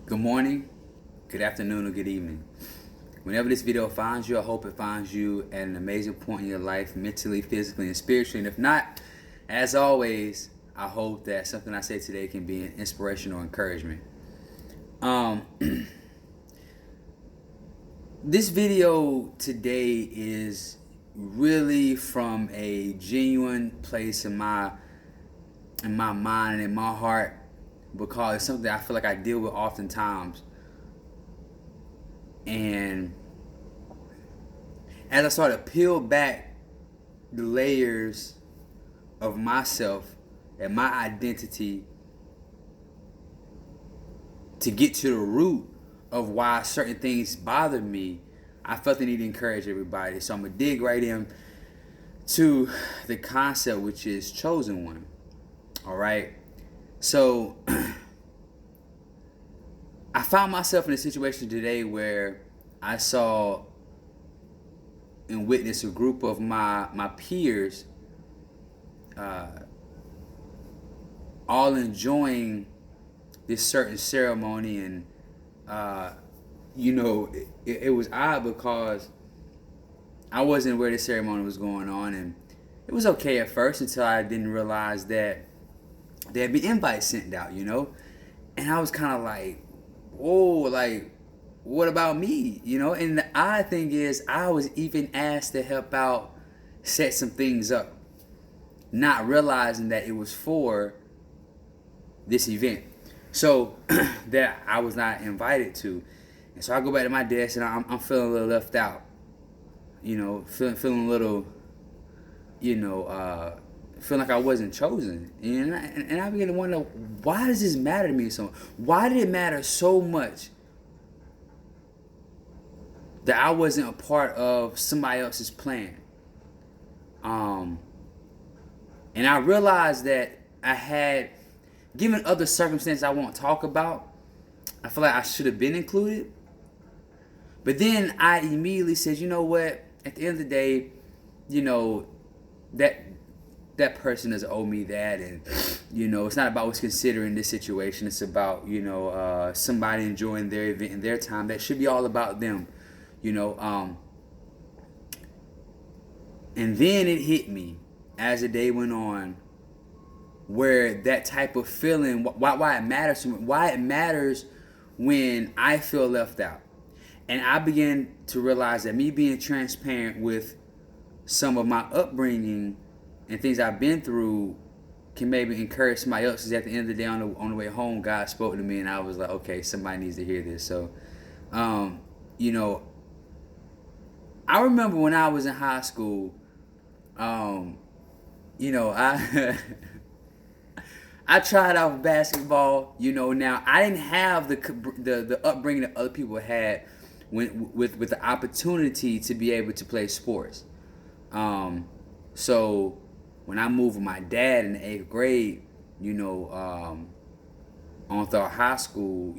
Good morning, good afternoon, or good evening. Whenever this video finds you, I hope it finds you at an amazing point in your life, mentally, physically, and spiritually. And if not, as always, I hope that something I say today can be an inspiration or encouragement. Um, this video today is really from a genuine place in my mind and in my heart, because it's something I feel like I deal with oftentimes. And as I started to peel back the layers of myself and my identity to get to the root of why certain things bother me, I felt the need to encourage everybody. So I'm going to dig right in to the concept, which is chosen one. All right. So I found myself in a situation today where I saw and witnessed a group of my peers all enjoying this certain ceremony. And it was odd because I wasn't aware the ceremony was going on, and it was okay at first until I didn't realize that there'd be invites sent out, and I was kind of like, whoa, like, what about me, And the odd thing is, I was even asked to help out set some things up, not realizing that it was for this event, so that I was not invited to. And so I go back to my desk, and I'm feeling a little left out, feeling a little, feeling like I wasn't chosen. And I began to wonder, why does this matter to me so much? Why did it matter so much that I wasn't a part of somebody else's plan? And I realized that I had, given other circumstances I won't talk about, I feel like I should have been included. But then I immediately said, you know what? At the end of the day, that person doesn't owe me that. And, it's not about what's considered in this situation. It's about, somebody enjoying their event and their time. That should be all about them, And then it hit me as the day went on, where that type of feeling, why it matters to me, why it matters when I feel left out. And I began to realize that me being transparent with some of my upbringing and things I've been through can maybe encourage somebody else. Because at the end of the day, on the way home, God spoke to me, and I was like, okay, somebody needs to hear this. So, I remember when I was in high school, I I tried out basketball. Now I didn't have the upbringing that other people had with the opportunity to be able to play sports. So when I moved with my dad in the 8th grade, on through high school,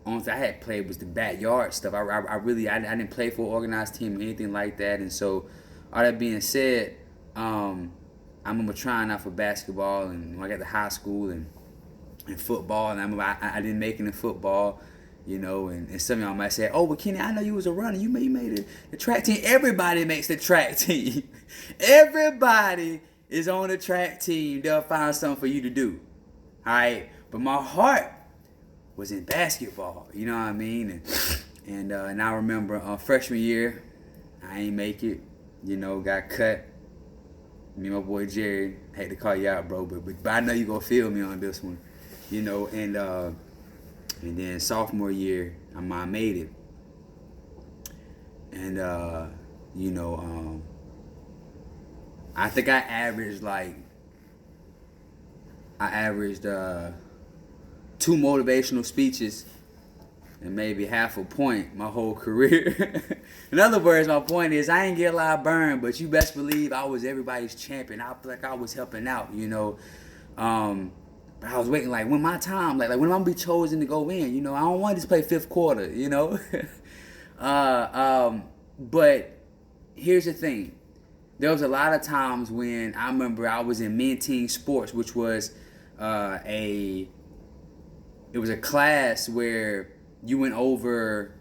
only thing I had played was the backyard stuff. I didn't play for an organized team or anything like that. And so, all that being said, I remember trying out for basketball, and when I got to high school and football, and I remember I didn't make it in football, and some of y'all might say, oh, well, Kenny, I know you was a runner. You made the track team. Everybody makes the track team. Everybody is on the track team. They'll find something for you to do. All right? But my heart was in basketball. You know what I mean? And I remember freshman year, I ain't make it. Got cut. Me and my boy Jerry, hate to call you out, bro, but I know you gonna feel me on this one. And then sophomore year, I made it. And I think I averaged 2 motivational speeches and maybe half a point my whole career. In other words, my point is, I ain't get a lot of burn, but you best believe I was everybody's champion. I feel like I was helping out, But I was waiting, like, when my time, like when I'm gonna be chosen to go in, I don't want to just play 5th quarter, But here's the thing. There was a lot of times when I remember I was in men team sports, which was it was a class where you went over,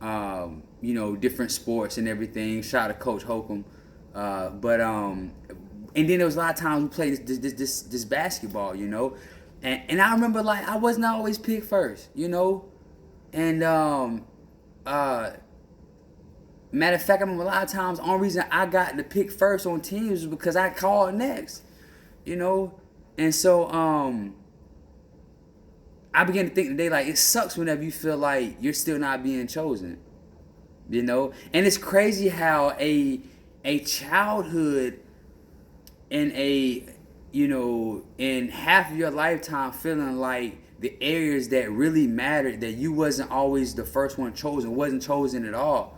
different sports and everything. Shout out to Coach Holcomb. And then there was a lot of times we played this basketball, and I remember like I wasn't always picked first, and matter of fact, I remember a lot of times the only reason I got to pick first on teams was because I called next, and so I began to think today like it sucks whenever you feel like you're still not being chosen, and it's crazy how a childhood and in half of your lifetime feeling like the areas that really mattered, that you wasn't always the first one chosen, wasn't chosen at all,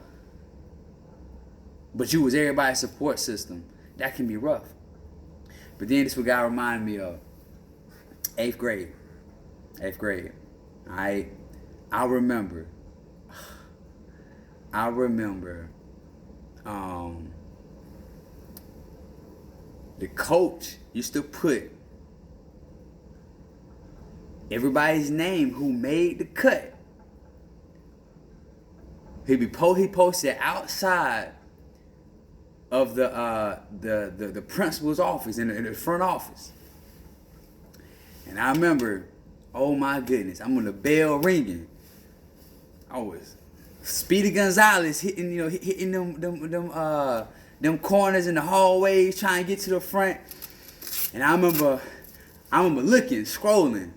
but you was everybody's support system. That can be rough. But then this what God reminded me of. 8th grade. I remember the coach used to put everybody's name who made the cut. He posted outside of the principal's office in the front office. And I remember, oh my goodness, I'm on the bell ringing. I was Speedy Gonzalez hitting them corners in the hallways, trying to get to the front. And I remember looking, scrolling,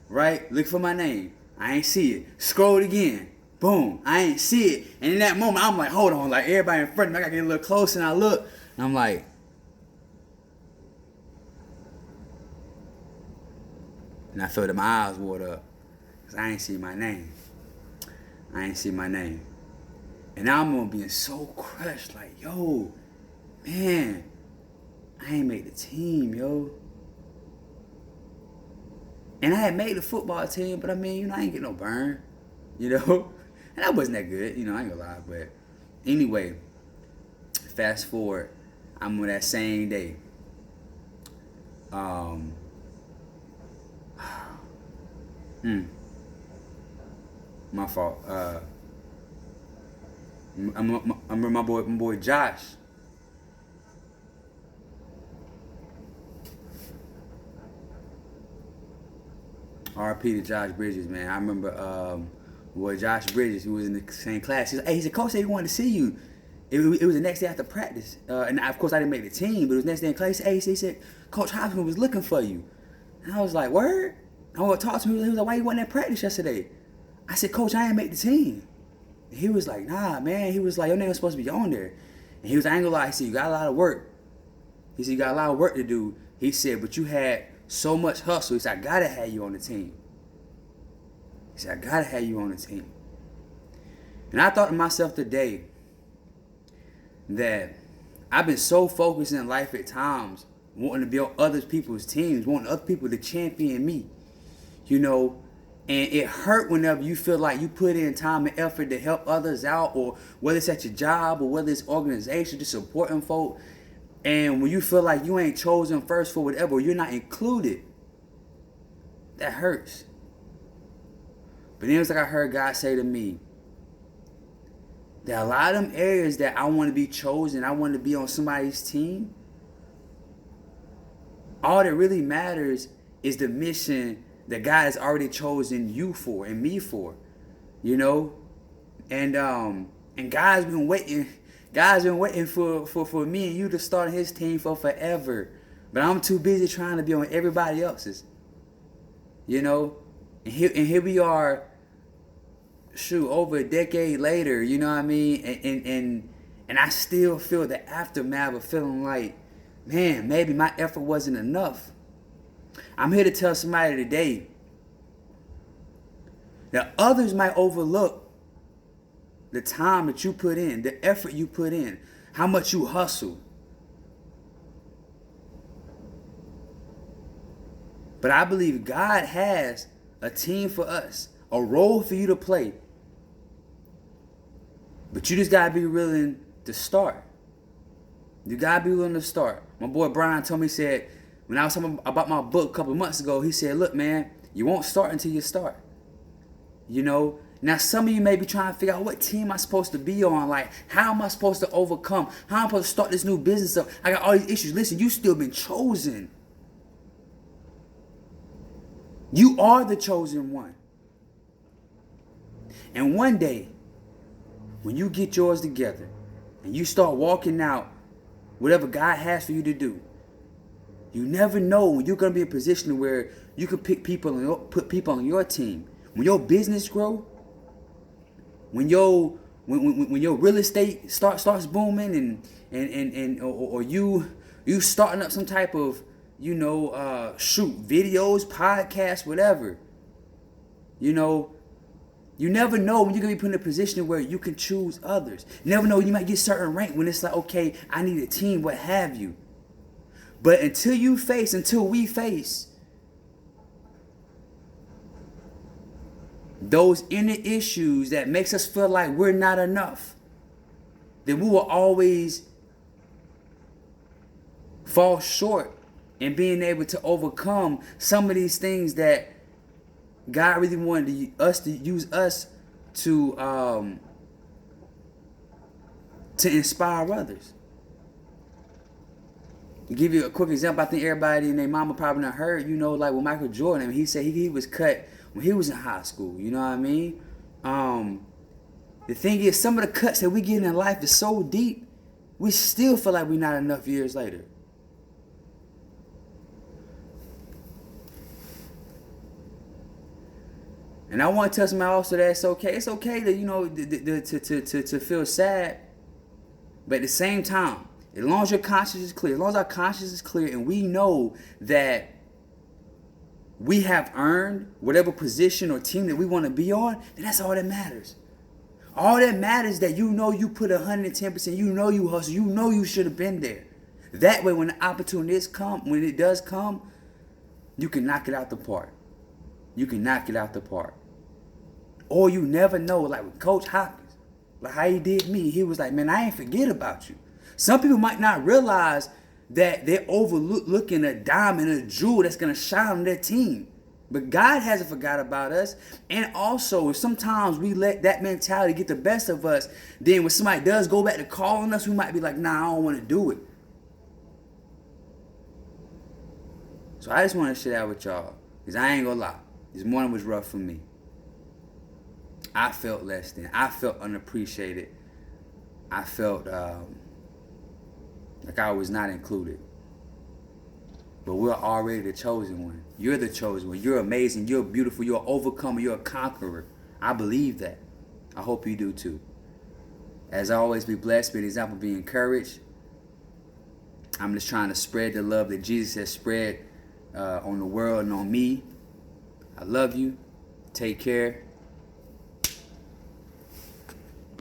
right? Look for my name. I ain't see it. Scrolled again. Boom. I ain't see it. And in that moment, I'm like, hold on. Like, everybody in front of me, I gotta get a little closer. And I look, and I'm like, and I felt that my eyes watered up. Because I ain't see my name. And now I'm being so crushed. Like, yo, man, I ain't made the team, yo. And I had made the football team, but I mean, I ain't get no burn, And I wasn't that good, I ain't gonna lie. But anyway, fast forward, I'm on that same day. My fault. I remember my boy Josh. R.P. to Josh Bridges, man. I remember boy Josh Bridges, who was in the same class. He said, Coach said he wanted to see you. It was the next day after practice. And of course I didn't make the team, but it was the next day in class. He said, Coach Hopkins was looking for you. And I was like, word? I want to talk to him. He was like, why you wasn't at practice yesterday? I said, Coach, I ain't make the team. And he was like, nah, man. He was like, your name was supposed to be on there. And he was, I ain't gonna lie. He said, you got a lot of work. He said, you got a lot of work to do. He said, but you had so much hustle. He said, I gotta have you on the team. And I thought to myself today that I've been so focused in life at times, wanting to be on other people's teams, wanting other people to champion me, and it hurt whenever you feel like you put in time and effort to help others out, or whether it's at your job or whether it's organization, just supporting folk. And when you feel like you ain't chosen first for whatever, or you're not included, that hurts. But then it's like I heard God say to me that a lot of them areas that I want to be chosen, I want to be on somebody's team, all that really matters is the mission that God has already chosen you for and me for, and God's been waiting for me and you to start His team for forever, but I'm too busy trying to be on everybody else's, and here we are, over a decade later, you know what I mean, and I still feel the aftermath of feeling like, man, maybe my effort wasn't enough. I'm here to tell somebody today that others might overlook the time that you put in, the effort you put in, how much you hustle. But I believe God has a team for us, a role for you to play. But you just gotta be willing to start. You gotta be willing to start. My boy Brian told me, he said, when I was talking about my book a couple of months ago, he said, look, man, you won't start until you start. Now Now, some of you may be trying to figure out what team I'm supposed to be on. Like, how am I supposed to overcome? How am I supposed to start this new business up? I got all these issues. Listen, you still been chosen. You are the chosen one. And one day, when you get yours together and you start walking out whatever God has for you to do, you never know when you're going to be in a position where you can put people on your team. When your business grow, when your real estate starts booming or you starting up some type of shoot videos, podcasts, whatever. You never know when you're going to be put in a position where you can choose others. You never know, you might get certain rank when it's like, okay, I need a team, what have you. But until we face those inner issues that makes us feel like we're not enough, then we will always fall short in being able to overcome some of these things that God really wanted us to use us to inspire others. To give you a quick example, I think everybody and their mama probably not heard, like with Michael Jordan. I mean, he said he was cut when he was in high school. You know what I mean? The thing is, some of the cuts that we get in life is so deep, we still feel like we're not enough years later. And I want to tell somebody also that it's okay. It's okay to to feel sad, but at the same time, as long as your conscience is clear, as long as our conscience is clear, and we know that we have earned whatever position or team that we want to be on, then that's all that matters. All that matters is that you put 110%. You hustle. You should have been there. That way, when the opportunities come, when it does come, you can knock it out the park. You can knock it out the park. Or you never know, like with Coach Hopkins, like how he did me. He was like, man, I ain't forget about you. Some people might not realize that they're overlooking a diamond, a jewel that's going to shine on their team. But God hasn't forgot about us. And also, if sometimes we let that mentality get the best of us, then when somebody does go back to call on us, we might be like, nah, I don't want to do it. So I just want to share that with y'all. Because I ain't going to lie. This morning was rough for me. I felt less than. I felt unappreciated. I felt like I was not included. But we're already the chosen one. You're the chosen one. You're amazing. You're beautiful. You're an overcomer. You're a conqueror. I believe that. I hope you do too. As always, be blessed. Be an example. Be encouraged. I'm just trying to spread the love that Jesus has spread on the world and on me. I love you. Take care.